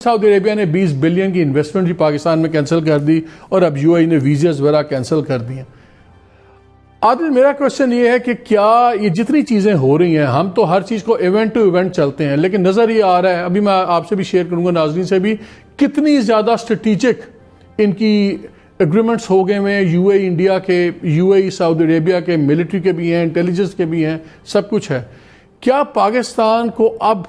سعودی عربیہ نے 20 بلین کی انویسٹمنٹ بھی پاکستان میں کینسل کر دی اور اب یو اے ای نے ویزاز وغیرہ کینسل کر دی ہیں. عادل میرا کوشچن یہ ہے کہ کیا یہ جتنی چیزیں ہو رہی ہیں ہم تو ہر چیز کو ایونٹ ٹو ایونٹ چلتے ہیں، لیکن نظر یہ آ رہا ہے، ابھی میں آپ سے بھی شیئر کروں گا ناظرین سے بھی، کتنی زیادہ اسٹریٹجک ان کی ایگریمنٹس ہو گئے ہیں. یو اے انڈیا کے، یو اے سعودی عربیہ کے، ملٹری کے بھی ہیں، انٹیلیجنس کے بھی ہیں، سب کچھ ہے. کیا پاکستان کو اب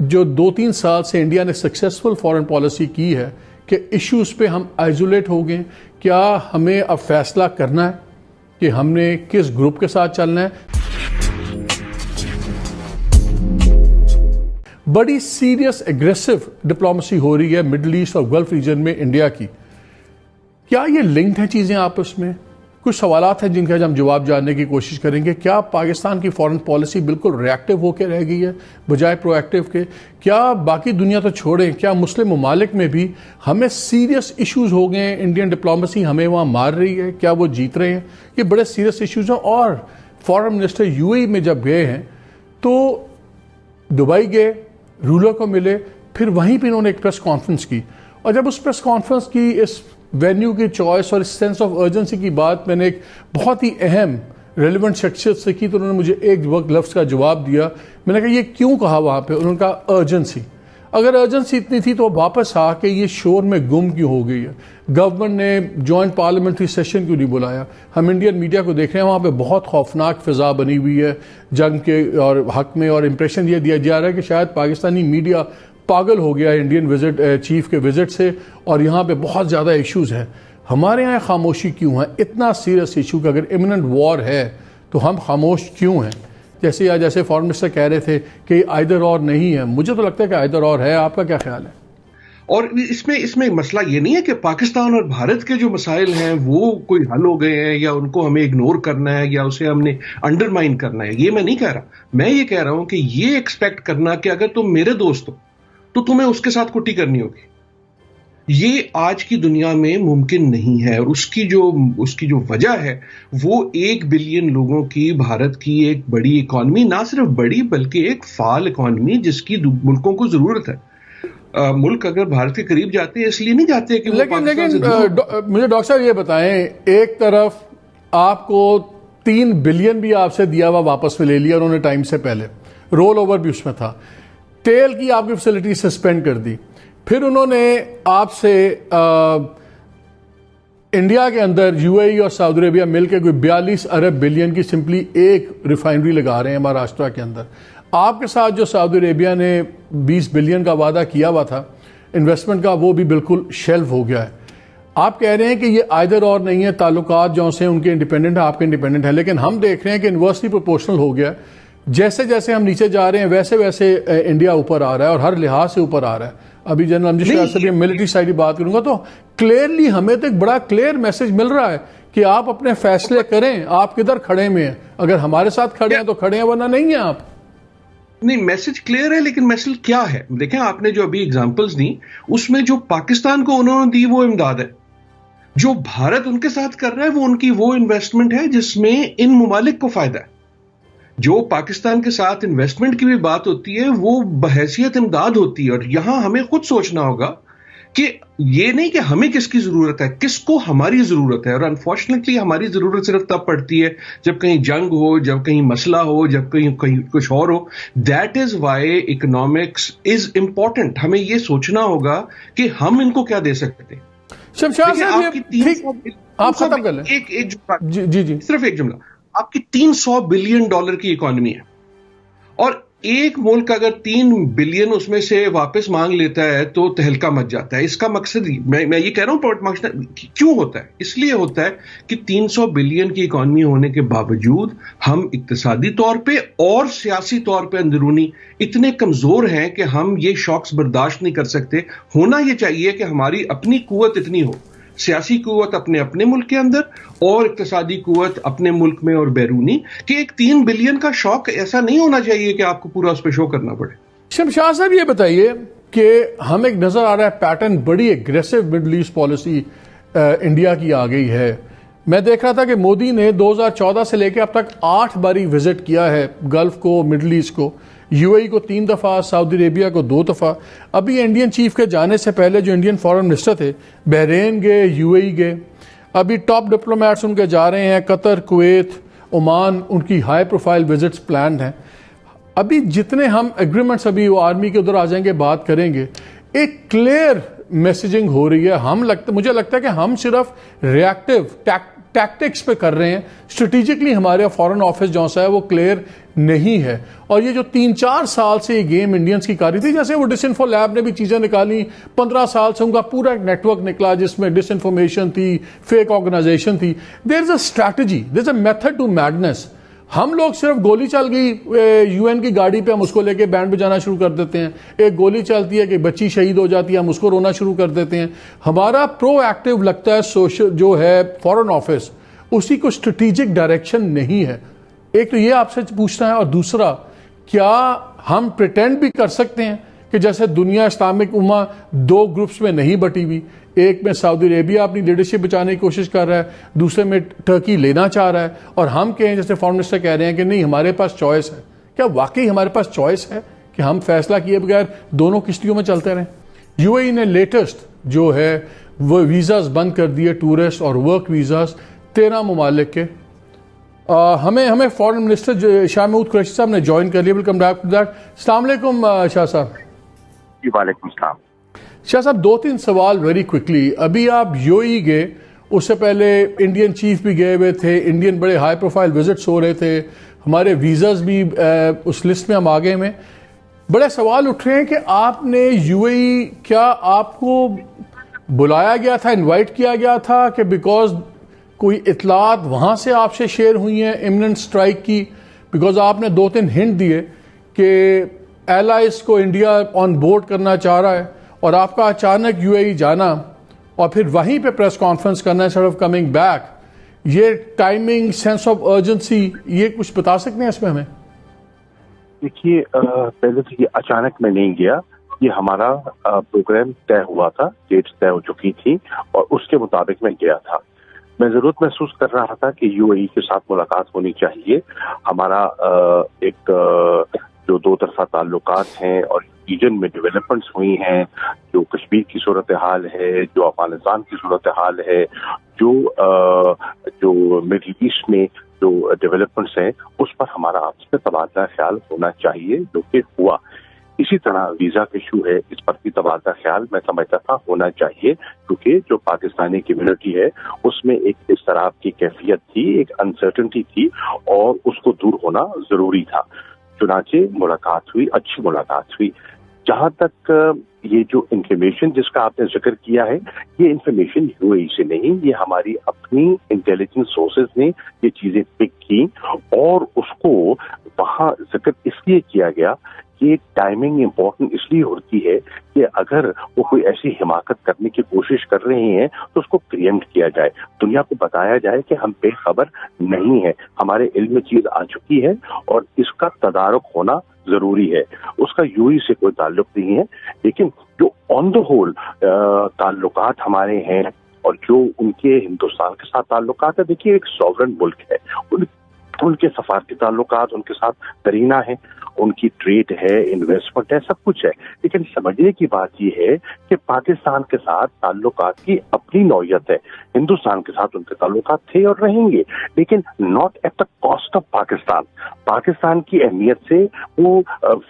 جو 2-3 سال سے انڈیا نے سکسیسفل فارن پالیسی کی ہے کہ ایشوز پہ ہم آئزولیٹ ہو گئے، کیا ہمیں اب فیصلہ کرنا ہے کہ ہم نے کس گروپ کے ساتھ چلنا ہے؟ بڑی سیریس ایگریسو ڈپلومیسی ہو رہی ہے مڈل ایسٹ اور گلف ریجن میں انڈیا کی. کیا یہ لنکڈ ہیں چیزیں آپس میں؟ کچھ سوالات ہیں جن کا ہم جواب جاننے کی کوشش کریں گے. کیا پاکستان کی فارن پالیسی بالکل ری ایکٹیو ہو کے رہ گئی ہے بجائے پرو ایکٹیو کے؟ کیا باقی دنیا تو چھوڑیں، کیا مسلم ممالک میں بھی ہمیں سیریس ایشوز ہو گئے ہیں؟ انڈین ڈپلومیسی ہمیں وہاں مار رہی ہے، کیا وہ جیت رہے ہیں؟ یہ بڑے سیریس ایشوز ہیں. اور فارن منسٹر یو اے ای میں جب گئے ہیں تو دبئی گئے، رولر کو ملے، پھر وہیں پہ انہوں نے ایک پریس کانفرنس کی. اور جب اس پریس کانفرنس کی اس وینیو کی چوائس اور اس سینس آف ارجنسی کی بات میں نے ایک بہت ہی اہم ریلیونٹ شخصیت سے کی تو انہوں نے مجھے ایک وقت لفظ کا جواب دیا. میں نے کہا یہ کیوں کہا وہاں پہ؟ انہوں نے کہا ارجنسی. اگر ارجنسی اتنی تھی تو واپس آ کے یہ شور میں گم کیوں ہو گئی ہے؟ گورنمنٹ نے جوائنٹ پارلیمنٹری سیشن کیوں نہیں بلایا؟ ہم انڈین میڈیا کو دیکھ رہے ہیں، وہاں پہ بہت خوفناک فضا بنی ہوئی ہے جنگ کے اور حق میں، اور امپریشن یہ دیا جا رہا ہے کہ شاید پاکستانی میڈیا پاگل ہو گیا ہے انڈین چیف کے وزٹ سے، اور یہاں پہ بہت زیادہ ایشوز ہیں. ہمارے یہاں خاموشی کیوں ہے؟ اتنا سیریس ایشو کہ اگر امیوننٹ وار ہے تو ہم خاموش کیوں ہیں؟ جیسے فارن منسٹر کہہ رہے تھے کہ یہ آئدر اور نہیں ہے، مجھے تو لگتا ہے کہ آئدر اور ہے. آپ کا کیا خیال ہے؟ اور اس میں مسئلہ یہ نہیں ہے کہ پاکستان اور بھارت کے جو مسائل ہیں وہ کوئی حل ہو گئے ہیں یا ان کو ہمیں اگنور کرنا ہے یا اسے ہم نے انڈرمائن کرنا ہے. یہ میں نہیں کہہ رہا. میں یہ کہہ رہا ہوں کہ یہ ایکسپیکٹ کرنا کہ اگر تم میرے دوست ہو تو تمہیں اس کے ساتھ کٹی کرنی ہوگی، یہ آج کی دنیا میں ممکن نہیں ہے. اور اس کی جو وجہ ہے وہ 1 بلین لوگوں کی بھارت کی ایک بڑی اکانومی، نہ صرف بڑی بلکہ ایک فعال اکانومی جس کی ملکوں کو ضرورت ہے. ملک اگر بھارت کے قریب جاتے ہیں اس لیے نہیں جاتے کہ لیکن مجھے ڈاکٹر صاحب یہ بتائیں، ایک طرف آپ کو 3 بلین بھی آپ سے دیا ہوا واپس میں لے لیا انہوں نے ٹائم سے پہلے، رول اوور بھی اس میں تھا، تیل کی آپ کی فیسلٹی سسپینڈ کر دی، پھر انہوں نے آپ سے انڈیا کے اندر یو اے ای اور سعودی عربیہ مل کے کوئی 42 ارب بلین کی سمپلی ایک ریفائنری لگا رہے ہیں مہاراشٹرا کے اندر. آپ کے ساتھ جو سعودی عربیہ نے 20 بلین کا وعدہ کیا ہوا تھا انویسٹمنٹ کا، وہ بھی بالکل شیلف ہو گیا ہے. آپ کہہ رہے ہیں کہ یہ آئدر اور نہیں ہے، تعلقات جو سے ان کے انڈیپینڈنٹ ہیں، آپ کے انڈیپینڈنٹ ہیں، لیکن ہم دیکھ رہے ہیں کہ انورسلی پروپورشنل ہو گیا ہے. جیسے جیسے ہم نیچے جا رہے ہیں ویسے ویسے انڈیا اوپر آ رہا ہے اور ہر لحاظ سے اوپر آ رہا ہے. ابھی جنرل امجد شاہ سے بھی ملٹری سائڈ کی بات کروں گا تو کلیئرلی ہمیں تو ایک بڑا کلیئر میسج مل رہا ہے کہ آپ اپنے فیصلے کریں، آپ کدھر کھڑے میں ہیں. اگر ہمارے ساتھ کھڑے ہیں تو کھڑے ہیں، ورنہ نہیں ہیں آپ. نہیں، میسج کلیئر ہے، لیکن میسج کیا ہے؟ دیکھیں آپ نے جو ابھی اگزامپلز دی اس میں جو پاکستان کو انہوں نے دی وہ امداد ہے، جو بھارت ان کے ساتھ کر رہا ہے وہ ان کی وہ انویسٹمنٹ ہے جس میں ان ممالک کو فائدہ ہے. جو پاکستان کے ساتھ انویسٹمنٹ کی بھی بات ہوتی ہے وہ بحیثیت امداد ہوتی ہے. اور یہاں ہمیں خود سوچنا ہوگا کہ یہ نہیں کہ ہمیں کس کی ضرورت ہے، کس کو ہماری ضرورت ہے. اور انفارچونیٹلی ہماری ضرورت صرف تب پڑتی ہے جب کہیں جنگ ہو، جب کہیں مسئلہ ہو، جب کہیں کچھ اور ہو. That is why economics is important. ہمیں یہ سوچنا ہوگا کہ ہم ان کو کیا دے سکتے ہیں. شمشاد صاحب آپ ختم کر لیں. جی صرف ایک جملہ. آپ کی $300 بلین کی اکانومی ہے اور ایک ملک اگر 3 بلین اس میں سے واپس مانگ لیتا ہے تو تہلکہ مچ جاتا ہے. اس کا مقصد میں یہ کہہ رہا ہوں کیوں ہوتا ہے؟ اس لیے ہوتا ہے کہ 300 بلین کی اکانومی ہونے کے باوجود ہم اقتصادی طور پہ اور سیاسی طور پہ اندرونی اتنے کمزور ہیں کہ ہم یہ شاکس برداشت نہیں کر سکتے. ہونا یہ چاہیے کہ ہماری اپنی قوت اتنی ہو، سیاسی قوت اپنے ملک کے اندر اور اقتصادی قوت اپنے ملک میں اور بیرونی، کہ ایک 3 بلین کا شوق ایسا نہیں ہونا چاہیے کہ آپ کو پورا اس پہ شو کرنا پڑے. شمشاد صاحب یہ بتائیے کہ ہمیں نظر آ رہا ہے پیٹرن، بڑی aggressive Middle East policy India کی آ گئی ہے. میں دیکھ رہا تھا کہ مودی نے 2014 سے لے کے اب تک 8 باری وزٹ کیا ہے گلف کو، مڈل ایسٹ کو. یو اے ای کو 3 دفعہ، سعودی عربیہ کو 2 دفعہ. ابھی انڈین چیف کے جانے سے پہلے جو انڈین فارن منسٹر تھے بحرین گئے، یو اے ای گئے. ابھی ٹاپ ڈپلومیٹس ان کے جا رہے ہیں قطر، کویت، عمان، ان کی ہائی پروفائل وزٹس پلانڈ ہیں. ابھی جتنے ہم ایگریمنٹس ابھی وہ آرمی کے ادھر آ جائیں گے بات کریں گے، ایک کلیئر میسیجنگ ہو رہی ہے. مجھے لگتا ہے کہ ہم صرف ریئیکٹیو ٹیکٹکس پہ کر رہے ہیں، اسٹریٹجکلی ہمارے فارن آفس جو سا ہے وہ کلیئر نہیں ہے. اور یہ جو 3-4 سال سے یہ گیم انڈینز کی کاری تھی، جیسے وہ ڈس انفو لیب نے بھی چیزیں نکالی، 15 سال سے ان کا پورا ایک نیٹ ورک نکلا جس میں ڈس انفارمیشن تھی، فیک آرگنائزیشن تھی. There is a strategy, there is a method to madness. ہم لوگ صرف گولی چل گئی یو این کی گاڑی پہ، ہم اس کو لے کے بینڈ بجانا شروع کر دیتے ہیں. ایک گولی چلتی ہے کہ بچی شہید ہو جاتی ہے، ہم اس کو رونا شروع کر دیتے ہیں. ہمارا پرو ایکٹیو لگتا ہے سوشل جو ہے فارن آفس، اسی کو اسٹریٹجک ڈائریکشن نہیں ہے. ایک تو یہ آپ سے پوچھنا ہے، اور دوسرا کیا ہم پریٹینڈ بھی کر سکتے ہیں کہ جیسے دنیا اسلامک امہ 2 گروپس میں نہیں بٹی ہوئی، ایک میں سعودی عربیہ اپنی لیڈرشپ بچانے کی کوشش کر رہا ہے، دوسرے میں ٹرکی لینا چاہ رہا ہے، اور ہم کہیں جیسے فارن منسٹر کہہ رہے ہیں کہ نہیں ہمارے پاس چوائس ہے. کیا واقعی ہمارے پاس چوائس ہے کہ ہم فیصلہ کیے بغیر دونوں کشتیوں میں چلتے رہیں؟ یو اے ای نے لیٹسٹ جو ہے وہ ویزاز بند کر دیے، ٹورسٹ اور ورک ویزاز 13 ممالک کے. ہمیں فارن منسٹر شاہ محمود قریشی صاحب نے جوائن کر لیا. Welcome back to that. السلام علیکم شاہ صاحب. جی وعلیکم السلام. شاہ صاحب 2-3 سوال ویری کوئکلی. ابھی آپ یو اے ای گئے، اس سے پہلے انڈین چیف بھی گئے ہوئے تھے، انڈین بڑے ہائی پروفائل وزٹس ہو رہے تھے، ہمارے ویزاز بھی اس لسٹ میں ہم آگے میں. بڑے سوال اٹھ رہے ہیں کہ آپ نے یو اے ای، کیا آپ کو بلایا گیا تھا، انوائٹ کیا گیا تھا کہ بیکاز کوئی اطلاعات وہاں سے آپ سے شیئر ہوئی ہیں امیوننٹ اسٹرائک کی؟ بیکاز آپ نے 2-3 ہنٹ دیے کہ ایلائز کو انڈیا آن بورڈ کرنا چاہ رہا ہے، اور آپ کا اچانک یو اے ای جانا اور پھر وہیں پہ پریس کانفرنس کرنا انسٹیڈ آف کمنگ بیک، یہ ٹائمنگ، سینس آف ارجنسی، یہ کچھ بتا سکتے ہیں اس میں ہمیں؟ دیکھیے پہلے تو یہ اچانک میں نہیں گیا، یہ ہمارا پروگرام طے ہوا تھا، ڈیٹ طے ہو چکی تھی اور اس کے مطابق میں گیا تھا. میں ضرورت محسوس کر رہا تھا کہ یو اے ای کے ساتھ ملاقات ہونی چاہیے. ہمارا ایک جو 2 طرفہ تعلقات ہیں اور ریجن میں ڈیولپمنٹس ہوئی ہیں، جو کشمیر کی صورتحال ہے، جو افغانستان کی صورتحال ہے، جو مڈل ایسٹ میں جو ڈیولپمنٹس ہیں، اس پر ہمارا آپس میں تبادلہ خیال ہونا چاہیے، جو کہ ہوا. اسی طرح ویزا کا ایشو ہے، اس پر بھی تبادلہ خیال میں سمجھتا تھا ہونا چاہیے، کیونکہ جو پاکستانی کمیونٹی ہے اس میں ایک اضطراب کی کیفیت تھی، ایک انسرٹنٹی تھی، اور اس کو دور ہونا ضروری تھا. چنانچہ ملاقات ہوئی، اچھی ملاقات ہوئی. جہاں تک یہ جو انفارمیشن جس کا آپ نے ذکر کیا ہے، یہ انفارمیشن یو اے ای سے نہیں، یہ ہماری اپنی انٹیلیجنس سورسز نے یہ چیزیں پک کی، اور اس کو وہاں ذکر اس لیے کیا گیا کہ ٹائمنگ امپورٹنٹ اس لیے ہوتی ہے کہ اگر وہ کوئی ایسی حماقت کرنے کی کوشش کر رہے ہیں تو اس کو پریمپٹ کیا جائے، دنیا کو بتایا جائے کہ ہم بے خبر نہیں ہیں، ہمارے علم میں چیز آ چکی ہے اور اس کا تدارک ہونا ضروری ہے. اس کا یو ای سے کوئی تعلق نہیں ہے، لیکن جو آن دا ہول تعلقات ہمارے ہیں اور جو ان کے ہندوستان کے ساتھ تعلقات ہے، دیکھیے ایک سوورن ملک ہے، ان کے سفارتی تعلقات ان کے ساتھ ترینہ ہیں، ان کی ٹریڈ ہے، انویسٹمنٹ ہے، سب کچھ ہے. لیکن سمجھنے کی بات یہ ہے کہ پاکستان کے ساتھ تعلقات کی اپنی نوعیت ہے. ہندوستان کے ساتھ ان کے تعلقات تھے اور رہیں گے، لیکن not at the cost of Pakistan. Pakistan کی اہمیت سے وہ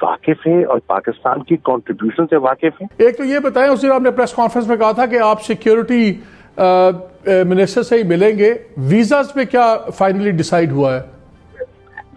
واقف ہے اور پاکستان کی کنٹریبیوشن سے واقف ہے. ایک تو یہ بتائیں، اس دن آپ نے پریس کانفرنس میں کہا تھا کہ آپ سیکیورٹی منسٹر سے ہی ملیں گے، ویزاز پہ کیا فائنلی ڈیسائیڈ ہوا ہے؟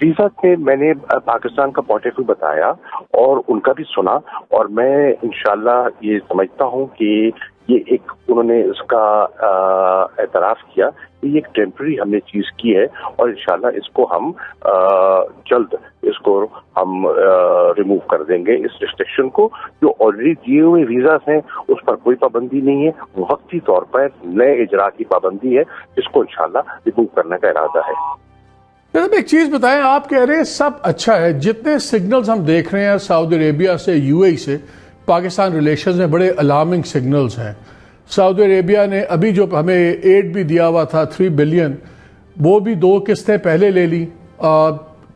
ویزا سے میں نے پاکستان کا پوائنٹ آف ویو بتایا اور ان کا بھی سنا، اور میں انشاءاللہ یہ سمجھتا ہوں کہ یہ ایک انہوں نے اس کا اعتراف کیا کہ یہ ایک ٹیمپرری ہم نے چیز کی ہے، اور انشاءاللہ اس کو ہم جلد اس کو ہم ریموو کر دیں گے، اس ریسٹرکشن کو. جو آلریڈی دیے ہوئے ویزاز ہیں اس پر کوئی پابندی نہیں ہے، وقتی طور پر نئے اجرا کی پابندی ہے، اس کو انشاءاللہ ریموو کرنے کا ارادہ ہے. ایک چیز بتائیں، آپ کہہ رہے ہیں سب اچھا ہے، جتنے سگنلز ہم دیکھ رہے ہیں سعودی عربیہ سے، یو اے ای سے پاکستان ریلیشنز میں بڑے الارمنگ سگنلز ہیں. سعودی عربیہ نے ابھی جو ہمیں ایڈ بھی دیا ہوا تھا 3 بلین، وہ بھی 2 قسطیں پہلے لے لی.